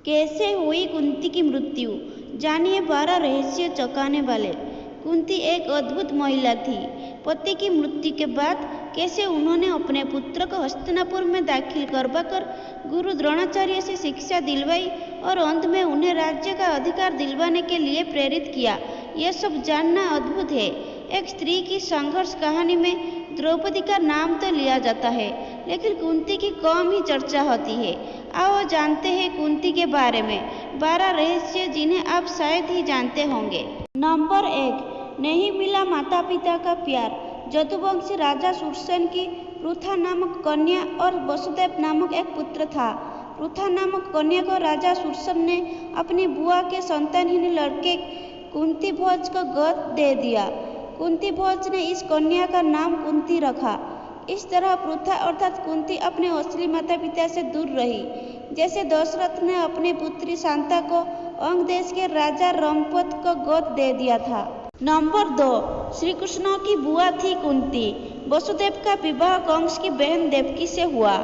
कैसे हुई कुंती की मृत्यु, जानिए 12 रहस्य चौंकाने वाले। कुंती एक अद्भुत महिला थी। पति की मृत्यु के बाद कैसे उन्होंने अपने पुत्र को हस्तिनापुर में दाखिल करवाकर गुरु द्रोणाचार्य से शिक्षा दिलवाई और अंत में उन्हें राज्य का अधिकार दिलवाने के लिए प्रेरित किया, यह सब जानना अद्भुत है। एक स्त्री की संघर्ष कहानी में द्रौपदी का नाम तो लिया जाता है, लेकिन कुंती की कम ही चर्चा होती है। आओ जानते हैं कुंती के बारे में 12 रहस्य जिन्हें आप शायद ही जानते होंगे। नंबर 1, नहीं मिला माता पिता का प्यार। जदुवंशी राजा सुरसेन की पृथा नामक कन्या और वसुदेव नामक एक पुत्र था। पृथा नामक कन्या को राजा सुरसेन ने अपनी बुआ के संतानहीन लड़के कुंती भोज को गोद दे दिया। कुंती भोज ने इस कन्या का नाम कुंती रखा। इस तरह पृथा अर्थात कुंती अपने असली माता पिता से दूर रही। जैसे दशरथ ने अपनी पुत्री शांता को अंग देश के राजा रमपत को गोद दे दिया था। नंबर 2, श्री कृष्ण की बुआ थी कुंती। वसुदेव का विवाह कंस की बहन देवकी से हुआ।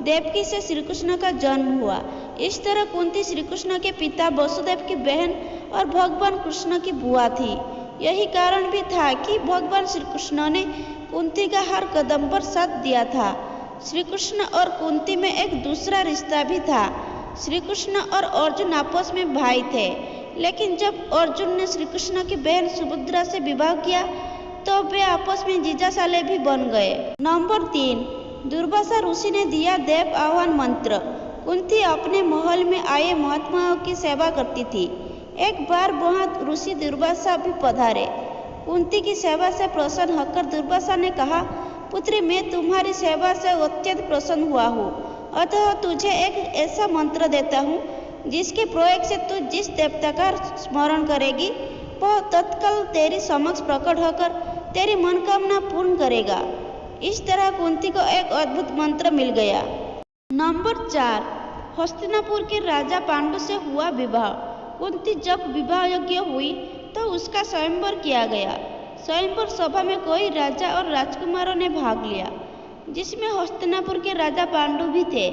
देवकी से श्री कृष्ण का जन्म हुआ। इस तरह कुंती श्री कृष्ण के पिता वसुदेव की बहन और भगवान कृष्ण की बुआ थी। यही कारण भी था कि भगवान श्री कृष्ण ने कुंती का हर कदम पर साथ दिया था। श्री कृष्ण और कुंती में एक दूसरा रिश्ता भी था। श्री कृष्ण और अर्जुन आपस में भाई थे, लेकिन जब अर्जुन ने श्री कृष्ण की बहन सुभद्रा से विवाह किया तो वे आपस में जीजा साले भी बन गए। नंबर 3, दुर्वासा ऋषि ने दिया देव आह्वान मंत्र। कुंती अपने महल में आए महात्माओं की सेवा करती थी। एक बार वहां ऋषि दुर्वासा भी पधारे। कुंती की सेवा से प्रसन्न होकर दुर्वासा ने कहा, पुत्री मैं तुम्हारी सेवा से अत्यंत प्रसन्न हुआ हूँ, अतः तुझे एक ऐसा मंत्र देता हूँ जिसके प्रयोग से तू जिस देवता का स्मरण करेगी वह तत्काल तेरी समक्ष प्रकट होकर तेरी मनोकामना पूर्ण करेगा। इस तरह कुंती को एक अद्भुत मंत्र मिल गया। नंबर 4, हस्तिनापुर के राजा पांडु से हुआ विवाह। कुंती जब विवाह योग्य हुई तो उसका स्वयंवर किया गया। स्वयंवर सभा में कई राजा और राजकुमारों ने भाग लिया, जिसमें हस्तिनापुर के राजा पांडु भी थे।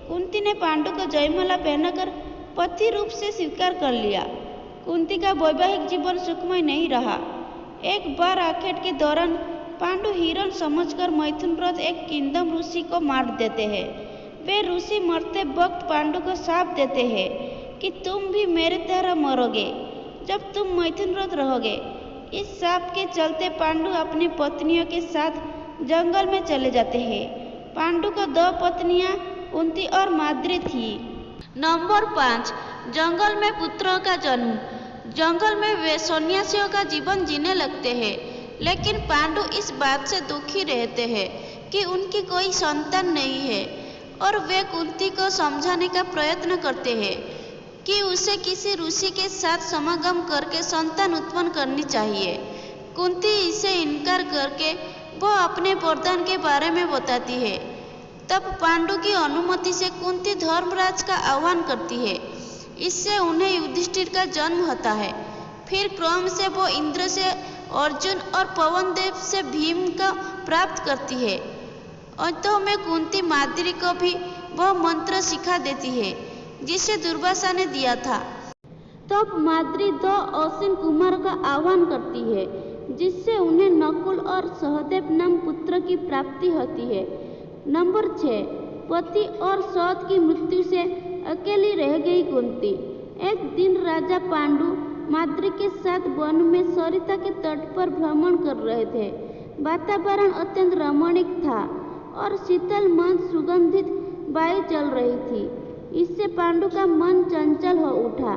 कुंती ने पांडु को जयमाला पहनाकर पति रूप से स्वीकार कर लिया। कुंती का वैवाहिक जीवन सुखमय नहीं रहा। एक बार आखेट के दौरान पांडु हिरण समझकर मैथुन व्रत एक किंदम ऋषि को मार देते हैं। वे ऋषि मरते वक्त पांडु को शाप देते हैं कि तुम भी मेरे तरह मरोगे जब तुम मैथुन व्रत रहोगे। इस शाप के चलते पांडु अपनी पत्नियों के साथ जंगल में चले जाते हैं। पांडु को 2 पत्नियां कुंती और माद्री थी। नंबर 5, जंगल में पुत्रों का जन्म। जंगल में वे सन्यासियों का जीवन जीने लगते हैं, लेकिन पांडु इस बात से दुखी रहते हैं कि उनकी कोई संतान नहीं है और वे कुंती को समझाने का प्रयत्न करते हैं कि उसे किसी ऋषि के साथ समागम करके संतान उत्पन्न करनी चाहिए। कुंती इसे इनकार करके वो अपने वरदान के बारे में बताती है। तब पांडु की अनुमति से कुंती धर्मराज का आह्वान करती है। इससे उन्हें युधिष्ठिर का जन्म होता है। फिर क्रम से वो इंद्र से अर्जुन और पवन देव से भीम को प्राप्त करती है। अंतों में कुंती माद्री को भी वह मंत्र सिखा देती है जिसे दुर्वासा ने दिया था। तब माद्री 2 अश्विन कुमार का आह्वान करती है, जिससे उन्हें नकुल और सहदेव नाम पुत्र की प्राप्ति होती है। नंबर 6, पति और सौत की मृत्यु से अकेली रह गई कुंती। एक दिन राजा पांडु माद्री के साथ वन में सरिता के तट पर भ्रमण कर रहे थे। वातावरण अत्यंत रमणीक था और शीतल मंद सुगंधित वायु चल रही थी। इससे पांडु का मन चंचल हो उठा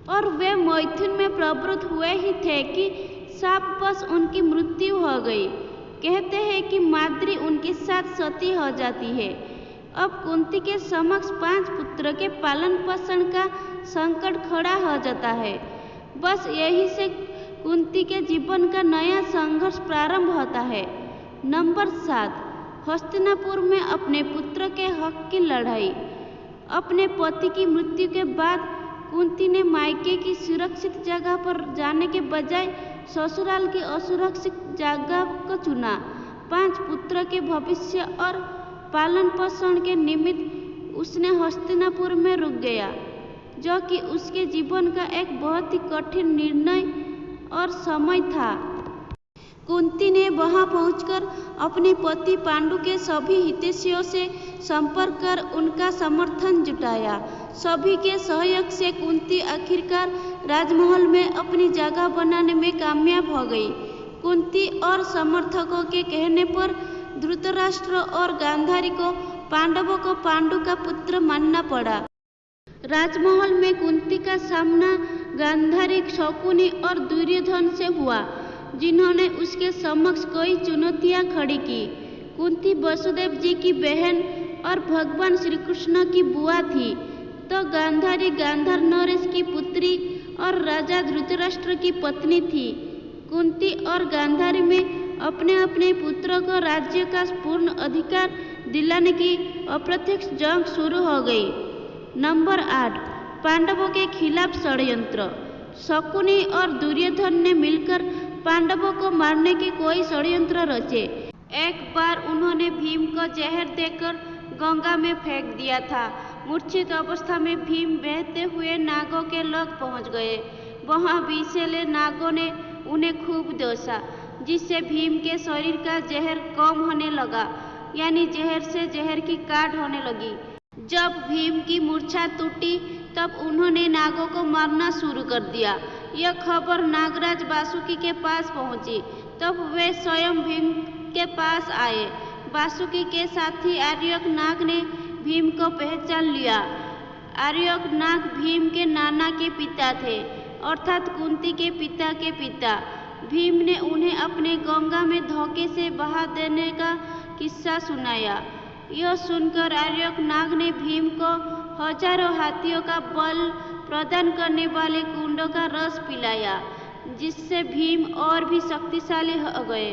और वे मैथुन में प्रवृत्त हुए ही थे कि शापवश उनकी मृत्यु हो गई। कहते हैं कि माद्री उनके साथ सती हो जाती है। अब कुंती के समक्ष 5 पुत्र के पालन पोषण का संकट खड़ा हो जाता है। बस यही से कुंती के जीवन का नया संघर्ष प्रारंभ होता है। नंबर 7, हस्तिनापुर में अपने पुत्र के हक की लड़ाई। अपने पति की मृत्यु के बाद कुंती ने मायके की सुरक्षित जगह पर जाने के बजाय ससुराल की असुरक्षित जगह को चुना। 5 पुत्र के भविष्य और पालन पोषण के निमित्त उसने हस्तिनापुर में रुक गया। जो कि उसके जीवन का एक बहुत ही कठिन निर्णय और समय था। कुंती ने वहां पहुंचकर अपने पति पांडु के सभी हितैषियों से संपर्क कर उनका समर्थन जुटाया। सभी के सहयोग से कुंती आखिरकार राजमहल में अपनी जगह बनाने में कामयाब हो गई। कुंती और समर्थकों के कहने पर धृतराष्ट्र और गांधारी को पांडवों को पांडु का पुत्र मानना पड़ा। राजमहल में कुंती का सामना गांधारी, शकुनी और दुर्योधन से हुआ, जिन्होंने उसके समक्ष कई चुनौतियां खड़ी की। कुंती वसुदेव जी की बहन और भगवान श्री कृष्ण की बुआ थी, तो गांधारी गांधार नरेश की पुत्री और राजा धृतराष्ट्र की पत्नी थी। कुंती और गांधारी में अपने अपने पुत्रों को राज्य का पूर्ण अधिकार दिलाने की अप्रत्यक्ष जंग शुरू हो गई। नंबर 8, पांडवों के खिलाफ षड्यंत्र। शकुनी और दुर्योधन ने मिलकर पांडवों को मारने के कोई षड्यंत्र रचे। एक बार उन्होंने भीम को जहर देकर गंगा में फेंक दिया था। मूर्छित अवस्था में भीम बहते हुए नागों के लग पहुंच गए। वहां विषैले नागों ने उन्हें खूब डसा, जिससे भीम के शरीर का जहर कम होने लगा, यानी जहर से जहर की काट होने लगी। जब भीम की मूर्छा टूटी तब उन्होंने नागों को मारना शुरू कर दिया। यह खबर नागराज वासुकी के पास पहुंची, तब वे स्वयं भीम के पास आए। वासुकी के साथी आर्यक नाग ने भीम को पहचान लिया। आर्यक नाग भीम के नाना के पिता थे, अर्थात कुंती के पिता के पिता। भीम ने उन्हें अपने गंगा में धोखे से बहा देने का किस्सा सुनाया। यह सुनकर आर्यक नाग ने भीम को हजारों हाथियों का बल प्रदान करने वाले कुंडों का रस पिलाया, जिससे भीम और भी शक्तिशाली हो गए।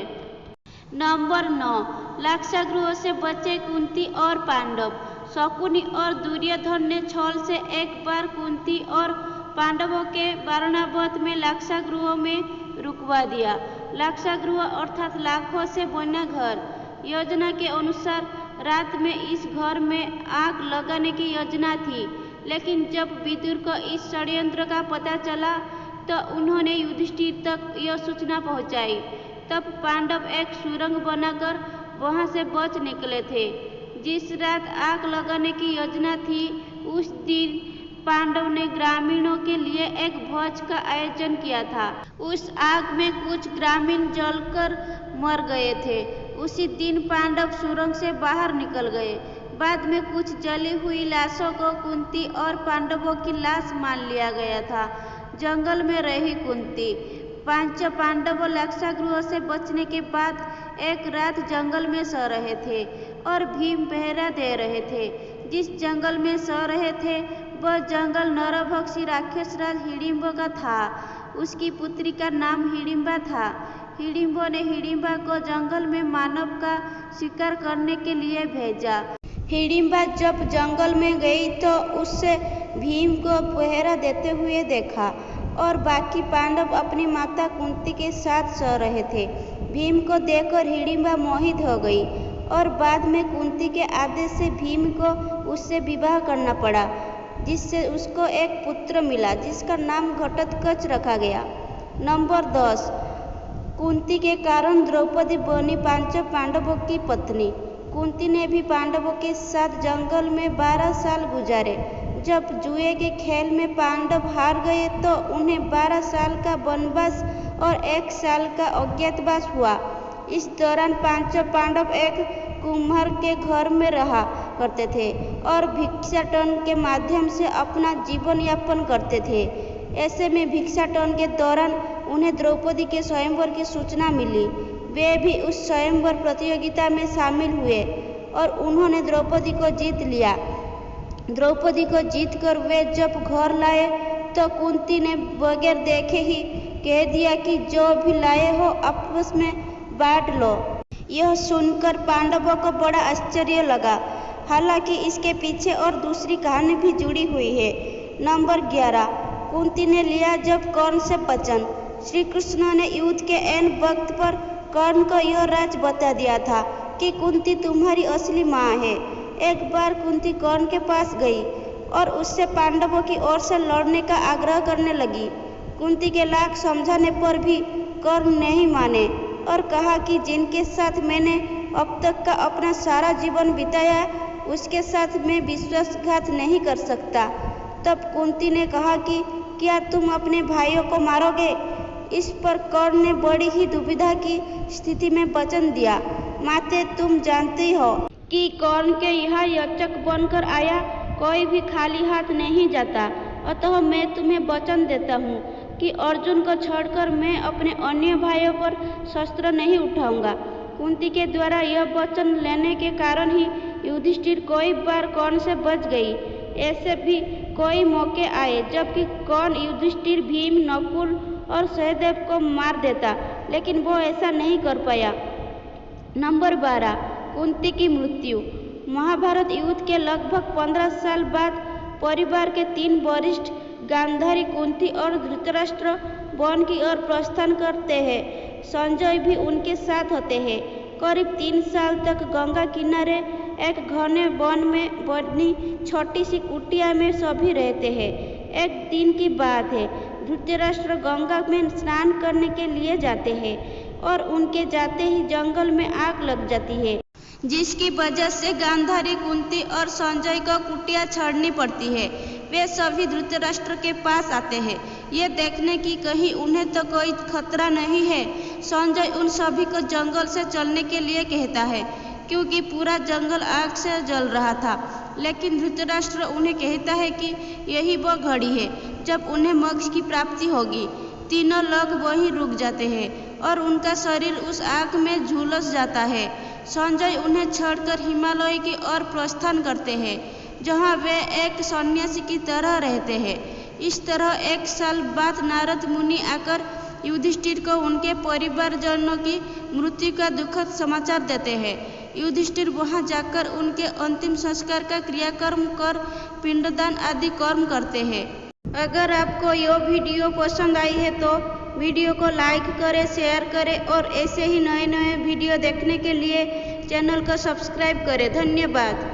नंबर 9, लाक्षागृह से बचे कुंती और पांडव। शकुनी और दुर्योधन ने छल से एक बार कुंती और पांडवों के वारणावत में लाक्षागृह में रुकवा दिया। लाक्षागृह अर्थात लाखों से बना घर। योजना के अनुसार रात में इस घर में आग लगाने की योजना थी, लेकिन जब विदुर को इस षड्यंत्र का पता चला तो उन्होंने युधिष्ठिर तक यह सूचना पहुंचाई। तब पांडव एक सुरंग बनाकर वहां से बच निकले थे। जिस रात आग लगाने की योजना थी, उस दिन पांडव ने ग्रामीणों के लिए एक भोज का आयोजन किया था। उस आग में कुछ ग्रामीण जलकर मर गए थे। उसी दिन पांडव सुरंग से बाहर निकल गए। बाद में कुछ जली हुई लाशों को कुंती और पांडवों की लाश मान लिया गया था। जंगल में रही कुंती। पांचों पांडव लाक्षागृह से बचने के बाद एक रात जंगल में सो रहे थे और भीम पहरा दे रहे थे। जिस जंगल में सो रहे थे वह जंगल नरभक्षी राक्षस राज हिडिंब का था। उसकी पुत्री का नाम हिडिंबा था। हिडिंब ने हिडिंबा को जंगल में मानव का शिकार करने के लिए भेजा। हिडिंबा जब जंगल में गई तो उससे भीम को पहरा देते हुए देखा और बाकी पांडव अपनी माता कुंती के साथ सो रहे थे। भीम को देखकर हिडिंबा मोहित हो गई और बाद में कुंती के आदेश से भीम को उससे विवाह करना पड़ा, जिससे उसको एक पुत्र मिला जिसका नाम घटोत्कच रखा गया। नंबर 10, कुंती के कारण द्रौपदी बनी पांचों पांडवों की पत्नी। कुंती ने भी पांडवों के साथ जंगल में 12 साल गुजारे। जब जुए के खेल में पांडव हार गए तो उन्हें 12 साल का वनवास और 1 साल का अज्ञातवास हुआ। इस दौरान पांचों पांडव एक कुम्हार के घर में रहा करते थे और भिक्षाटन के माध्यम से अपना जीवन यापन करते थे। ऐसे में भिक्षाटन के दौरान उन्हें द्रौपदी के स्वयंवर की सूचना मिली। वे भी उस स्वयंवर प्रतियोगिता में शामिल हुए और उन्होंने द्रौपदी को जीत लिया। द्रौपदी को जीतकर वे जब घर लाए तो कुंती ने बगैर देखे ही कह दिया कि जो भी लाए हो आपस में बांट लो। यह सुनकर पांडवों को बड़ा आश्चर्य लगा। हालांकि इसके पीछे और दूसरी कहानी भी जुड़ी हुई है। नंबर 11, कुंती ने लिया जब कर्ण से वचन। श्री कृष्ण ने युद्ध के ऐन वक्त पर कर्ण को यह राज बता दिया था कि कुंती तुम्हारी असली माँ है। एक बार कुंती कर्ण के पास गई और उससे पांडवों की ओर से लड़ने का आग्रह करने लगी। कुंती के लाख समझाने पर भी कर्ण नहीं माने और कहा कि जिनके साथ मैंने अब तक का अपना सारा जीवन बिताया उसके साथ मैं विश्वासघात नहीं कर सकता। तब कुंती ने कहा कि क्या तुम अपने भाइयों को मारोगे? इस पर कर्ण ने बड़ी ही दुविधा की स्थिति में वचन दिया, माते तुम जानती हो कि कर्ण के यहाँ याचक बनकर आया कोई भी खाली हाथ नहीं जाता, अतः मैं तुम्हें वचन देता हूँ कि अर्जुन को छोड़कर मैं अपने अन्य भाइयों पर शस्त्र नहीं उठाऊंगा। कुंती के द्वारा यह वचन लेने के कारण ही युधिष्ठिर कई बार कर्ण से बच गई। ऐसे भी कई मौके आए जबकि कर्ण युधिष्ठिर, भीम, नकुल और सहदेव को मार देता, लेकिन वो ऐसा नहीं कर पाया। नंबर 12, कुंती की मृत्यु। महाभारत युद्ध के लगभग 15 साल बाद परिवार के 3 वरिष्ठ गांधारी, कुंती और धृतराष्ट्र वन की ओर प्रस्थान करते हैं। संजय भी उनके साथ होते हैं। करीब 3 साल तक गंगा किनारे एक घने वन में बनी छोटी सी कुटिया में सभी रहते हैं। एक दिन की बात है, धृतराष्ट्र गंगा में स्नान करने के लिए जाते हैं और उनके जाते ही जंगल में आग लग जाती है, जिसकी वजह से गांधारी, कुंती और संजय को कुटिया छोड़नी पड़ती है। वे सभी धृतराष्ट्र के पास आते हैं, ये देखने की कहीं उन्हें तो कोई खतरा नहीं है। संजय उन सभी को जंगल से चलने के लिए कहता है क्योंकि पूरा जंगल आग से जल रहा था, लेकिन धृतराष्ट्र उन्हें कहता है कि यही वो घड़ी है जब उन्हें मोक्ष की प्राप्ति होगी। तीनों लोग वहीं रुक जाते हैं और उनका शरीर उस आग में झुलस जाता है। संजय उन्हें छोड़कर हिमालय की ओर प्रस्थान करते हैं, जहां वे एक सन्यासी की तरह रहते हैं। इस तरह 1 साल बाद नारद मुनि आकर युधिष्ठिर को उनके परिवारजनों की मृत्यु का दुखद समाचार देते हैं। युधिष्ठिर वहां जाकर उनके अंतिम संस्कार का क्रियाकर्म कर पिंडदान आदि कर्म करते हैं। अगर आपको यह वीडियो पसंद आई है तो वीडियो को लाइक करें, शेयर करें और ऐसे ही नए नए वीडियो देखने के लिए चैनल को सब्सक्राइब करें। धन्यवाद।